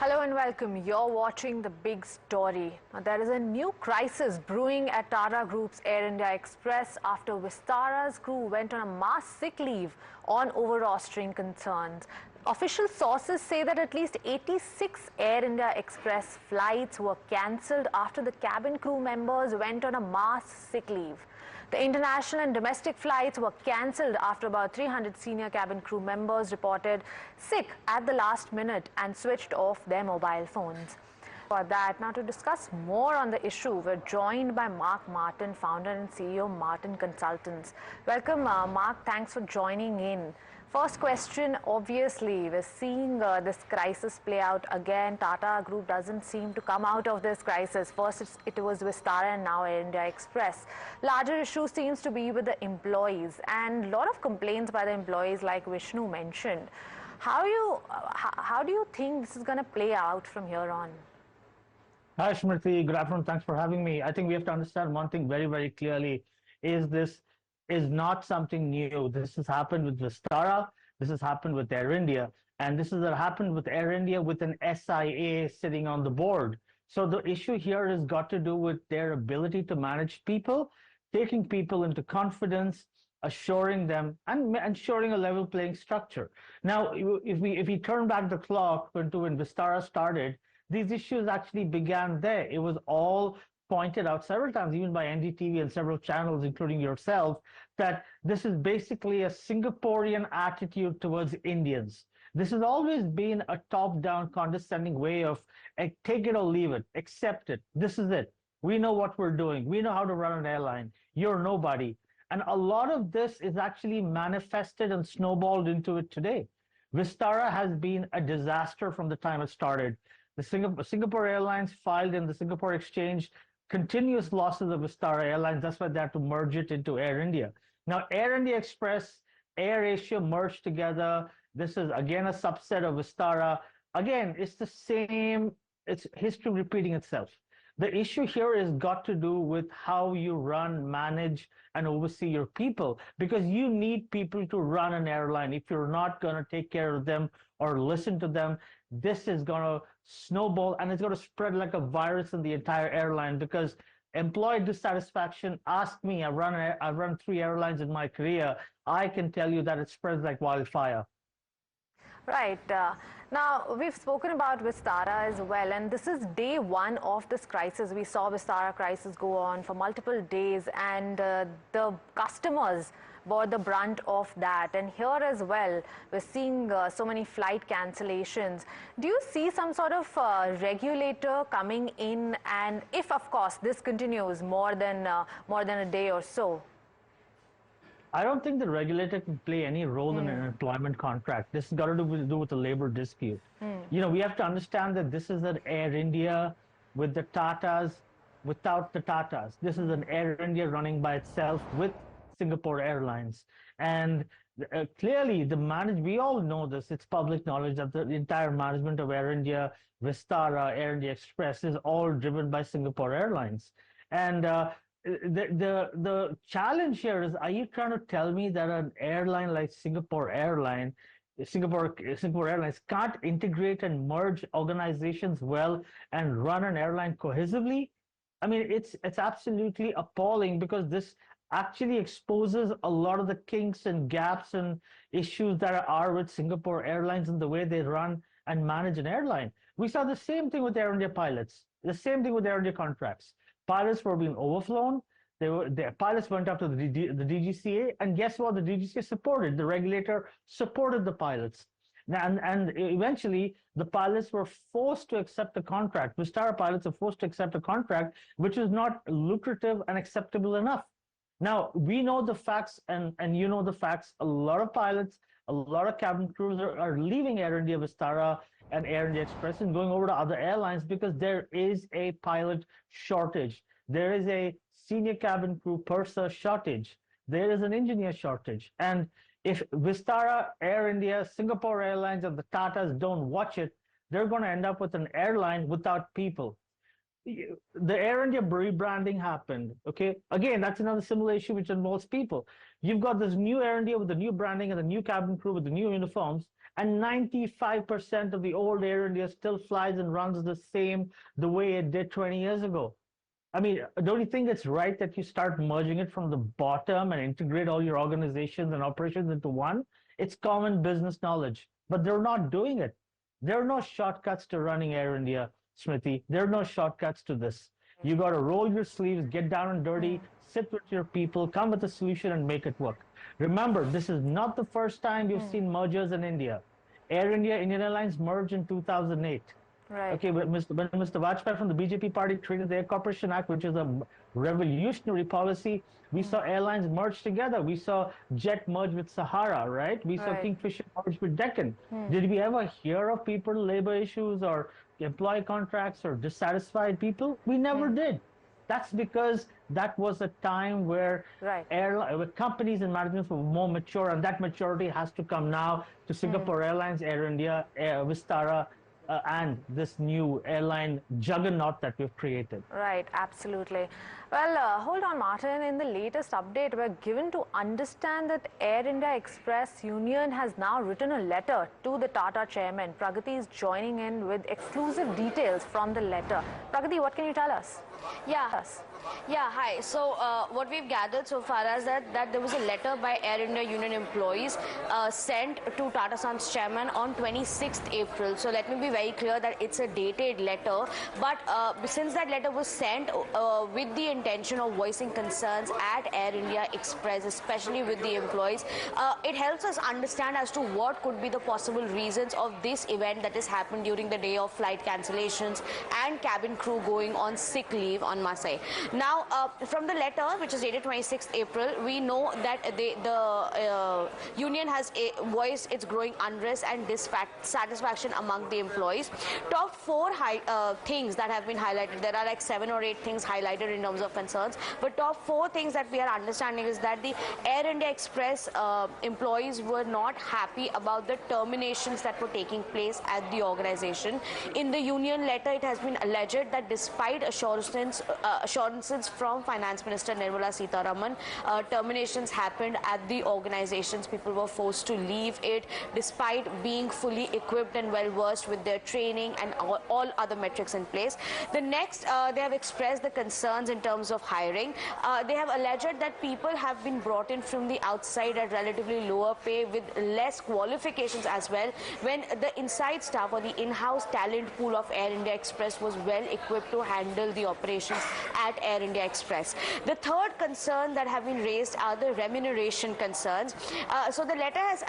Hello and welcome. You're watching The Big Story. Now, there is a new crisis brewing at Tata Group's Air India Express after Vistara's crew went on a mass sick leave on over-rostering concerns. Official sources say that at least 86 Air India Express flights were cancelled after the cabin crew members went on a mass sick leave. The international and domestic flights were cancelled after about 300 senior cabin crew members reported sick at the last minute and switched off their mobile phones. For that, now to discuss more on the issue, we're joined by Mark Martin, founder and CEO Martin Consultants. Welcome, Mark. Thanks for joining in. First question, obviously, we're seeing this crisis play out again. Tata Group doesn't seem to come out of this crisis. First, it was Vistara and now Air India Express. Larger issue seems to be with the employees and a lot of complaints by the employees like Vishnu mentioned. How do you think this is going to play out from here on? Hi, Smriti. Good afternoon. Thanks for having me. I think we have to understand one thing very, very clearly this is not something new. This has happened with Vistara, this has happened with Air India, and this has happened with Air India with an SIA sitting on the board. So the issue here has got to do with their ability to manage people, taking people into confidence, assuring them, and ensuring a level playing structure. Now, if we turn back the clock when Vistara started, these issues actually began there. It was all pointed out several times, even by NDTV and several channels, including yourself, that this is basically a Singaporean attitude towards Indians. This has always been a top-down, condescending way of take it or leave it, accept it. This is it. We know what we're doing. We know how to run an airline. You're nobody. And a lot of this is actually manifested and snowballed into it today. Vistara has been a disaster from the time it started. The Singapore Airlines filed in the Singapore Exchange continuous losses of Vistara Airlines. That's why they had to merge it into Air India. Now, Air India Express, Air Asia merged together. This is again a subset of Vistara. Again, it's the same, it's history repeating itself. The issue here is got to do with how you run, manage, and oversee your people, because you need people to run an airline. If you're not going to take care of them or listen to them, this is going to snowball and it's going to spread like a virus in the entire airline, because employee dissatisfaction, ask me, I've run 3 airlines in my career. I can tell you that it spreads like wildfire. Right. Now, we've spoken about Vistara as well, and this is day one of this crisis. We saw Vistara crisis go on for multiple days, and the customers bore the brunt of that. And here as well, we're seeing so many flight cancellations. Do you see some sort of regulator coming in? And if, of course, this continues more than a day or so? I don't think the regulator can play any role in an employment contract. This has got to do with the labor dispute. You know, we have to understand that this is an Air India with the Tatas, without the Tatas. This is an Air India running by itself with Singapore Airlines. And clearly, we all know this, it's public knowledge that the entire management of Air India, Vistara, Air India Express is all driven by Singapore Airlines. And the challenge here is, are you trying to tell me that an airline like Singapore Airlines can't integrate and merge organizations well and run an airline cohesively? I mean, it's absolutely appalling, because this actually exposes a lot of the kinks and gaps and issues that are with Singapore Airlines and the way they run and manage an airline. We saw the same thing with Air India pilots, the same thing with Air India contracts. Pilots were being overflown. The pilots went up to the DGCA, and guess what? The DGCA supported. The regulator supported the pilots. And eventually, the pilots were forced to accept a contract. Vistara pilots are forced to accept a contract which is not lucrative and acceptable enough. Now, we know the facts, and you know the facts. A lot of pilots, a lot of cabin crews are leaving Air India, Vistara, and Air India Express and going over to other airlines because there is a pilot shortage. There is a senior cabin crew purser shortage. There is an engineer shortage. And if Vistara, Air India, Singapore Airlines, and the Tatas don't watch it, they're going to end up with an airline without people. The Air India rebranding happened, okay? Again, that's another similar issue which involves people. You've got this new Air India with the new branding and the new cabin crew with the new uniforms, And 95% of the old Air India still flies and runs the way it did 20 years ago. I mean, don't you think it's right that you start merging it from the bottom and integrate all your organizations and operations into one? It's common business knowledge, but they're not doing it. There are no shortcuts to running Air India, Smriti. There are no shortcuts to this. You got to roll your sleeves, get down and dirty, sit with your people, come with a solution and make it work. Remember, this is not the first time you've seen mergers in India. Air India, Indian Airlines merged in 2008. Right. Okay, when Mr. Vajpayee from the BJP party created the Air Corporation Act, which is a revolutionary policy, we saw airlines merge together. We saw Jet merge with Sahara, right? We saw Right. Kingfisher merge with Deccan. Did we ever hear of people, labor issues or employee contracts or dissatisfied people? We never did. That's because that was a time where Right. where companies and managements were more mature, and that maturity has to come now to Singapore Airlines, Air India, Vistara, and this new airline juggernaut that we've created. Right, absolutely. Well, hold on, Martin. In the latest update, we're given to understand that Air India Express Union has now written a letter to the Tata chairman. Pragati is joining in with exclusive details from the letter. Pragati, what can you tell us? Yeah, hi. So what we've gathered so far is that there was a letter by Air India Union employees sent to Tata Sons chairman on 26th April. So let me be very clear that it's a dated letter. But since that letter was sent with the intention of voicing concerns at Air India Express, especially with the employees, it helps us understand as to what could be the possible reasons of this event that has happened during the day of flight cancellations and cabin crew going on sick leave on Masai. Now, from the letter, which is dated 26th April, we know that the union has voiced its growing unrest and dissatisfaction among the employees. Top four things that have been highlighted. There are like 7 or 8 things highlighted in terms of concerns, but top 4 things that we are understanding is that the Air India Express employees were not happy about the terminations that were taking place at the organization. In the union letter, it has been alleged that despite assurances from Finance Minister Nirmala Sitharaman, terminations happened at the organizations. People were forced to leave it despite being fully equipped and well versed with their training and all other metrics in place. The next, they have expressed the concerns in terms of hiring. They have alleged that people have been brought in from the outside at relatively lower pay with less qualifications as well, when the inside staff or the in-house talent pool of Air India Express was well equipped to handle the operations at Air India Express. The third concern that have been raised are the remuneration concerns. So the letter has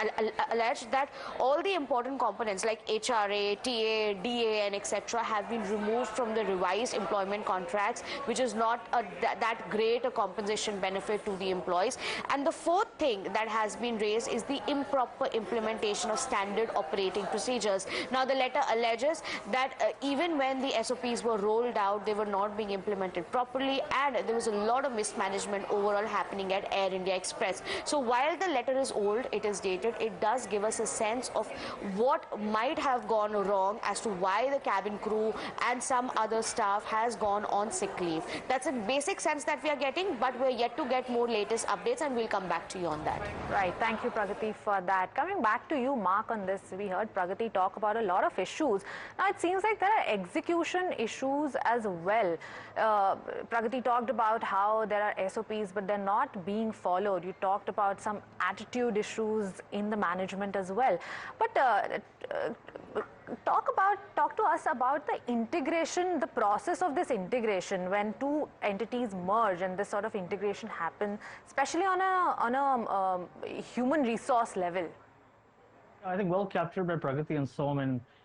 alleged that all the important components like HRA, TA, DA and etc. have been removed from the revised employment contracts, which is not that great a compensation benefit to the employees. And the fourth thing that has been raised is the improper implementation of standard operating procedures. Now the letter alleges that even when the SOPs were rolled out, they were not being implemented properly, and there was a lot of mismanagement overall happening at Air India Express. So while the letter is old, it is dated, it does give us a sense of what might have gone wrong as to why the cabin crew and some other staff has gone on sick leave. That's a basic sense that we are getting, but we're yet to get more latest updates and we'll come back to you on that. Right. Thank you, Pragati, for that. Coming back to you, Mark, on this, we heard Pragati talk about a lot of issues. Now, it seems like there are execution issues as well. Pragati talked about how there are SOPs, but they're not being followed. You talked about some attitude issues in the management as well. But talk to us about the integration, the process of this integration when two entities merge and this sort of integration happens, especially on a human resource level. I think well captured by Pragati and Som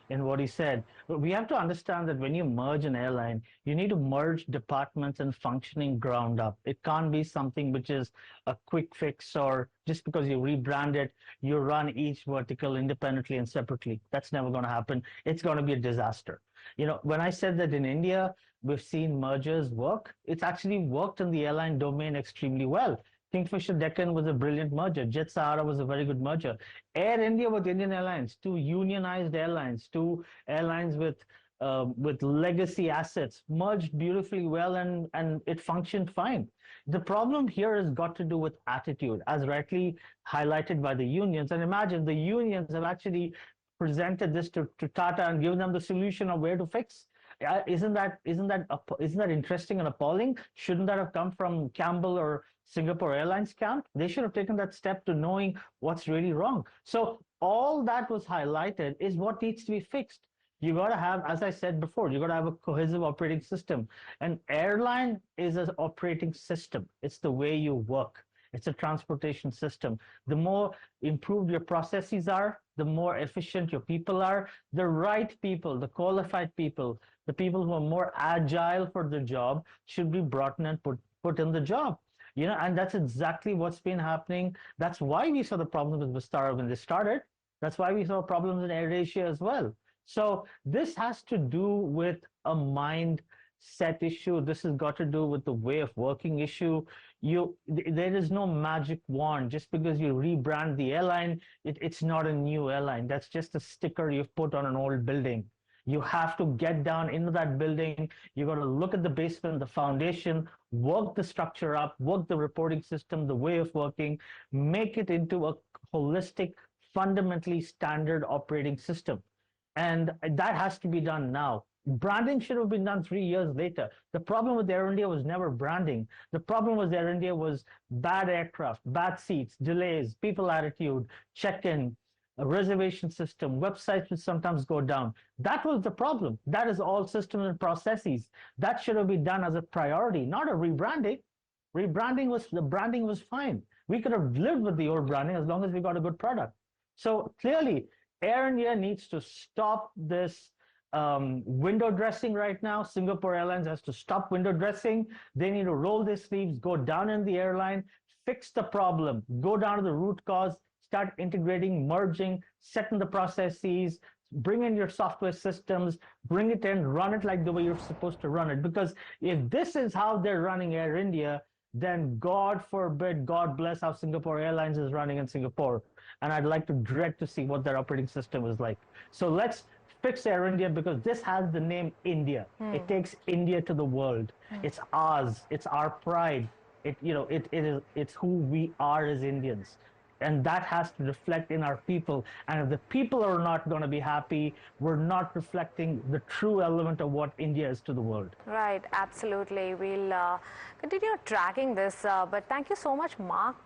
in what he said. But we have to understand that when you merge an airline, you need to merge departments and functioning ground up. It can't be something which is a quick fix, or just because you rebrand it, you run each vertical independently and separately. That's never going to happen. It's going to be a disaster. You know, when I said that in India, we've seen mergers work, it's actually worked in the airline domain extremely well. Kingfisher Deccan was a brilliant merger. Jet Sahara was a very good merger. Air India with Indian Airlines, two unionized airlines, two airlines with with legacy assets merged beautifully well, and it functioned fine. The problem here has got to do with attitude, as rightly highlighted by the unions. And imagine the unions have actually presented this to Tata and given them the solution of where to fix. Isn't that interesting and appalling? Shouldn't that have come from Campbell or Singapore Airlines camp? They should have taken that step to knowing what's really wrong. So all that was highlighted is what needs to be fixed. You got to have, as I said before, you got to have a cohesive operating system. An airline is an operating system. It's the way you work. It's a transportation system. The more improved your processes are, the more efficient your people are. The right people, the qualified people, the people who are more agile for the job should be brought in and put in the job. And that's exactly what's been happening. That's why we saw the problems with Vistara when they started. That's why we saw problems in AirAsia as well. So this has to do with a mindset issue. This has got to do with the way of working issue. There is no magic wand. Just because you rebrand the airline, it's not a new airline. That's just a sticker you've put on an old building. You have to get down into that building. You got to look at the basement, the foundation, work the structure up, work the reporting system, the way of working, make it into a holistic, fundamentally standard operating system. And that has to be done now. Branding should have been done 3 years later. The problem with Air India was never branding. The problem with Air India was bad aircraft, bad seats, delays, people attitude, check-in, a reservation system, websites which sometimes go down. That was the problem. That is all systems and processes. That should have been done as a priority, not a rebranding. The branding was fine. We could have lived with the old branding as long as we got a good product. So clearly, Air India needs to stop this window dressing right now. Singapore Airlines has to stop window dressing. They need to roll their sleeves, go down in the airline, fix the problem, go down to the root cause, start integrating, merging, setting the processes, bring in your software systems, bring it in, run it like the way you're supposed to run it. Because if this is how they're running Air India, then God forbid, God bless how Singapore Airlines is running in Singapore. And I'd like to dread to see what their operating system is like. So let's fix Air India, because this has the name India. It takes India to the world. It's ours. It's our pride. It's who we are as Indians. And that has to reflect in our people. And if the people are not going to be happy, we're not reflecting the true element of what India is to the world. Right, absolutely. We'll continue tracking this. But thank you so much, Mark,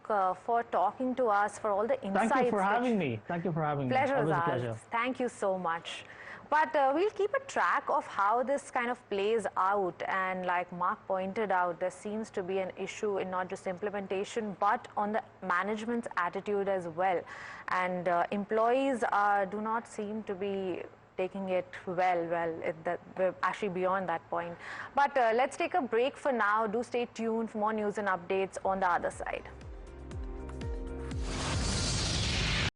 for talking to us, for all the insights. Thank you for having me. Thank you for having me. Pleasure is Always a ours. pleasure. Thank you so much. But we'll keep a track of how this kind of plays out. And like Mark pointed out, there seems to be an issue in not just implementation, but on the management's attitude as well. And employees do not seem to be taking it well. We're actually beyond that point. But let's take a break for now. Do stay tuned for more news and updates on the other side.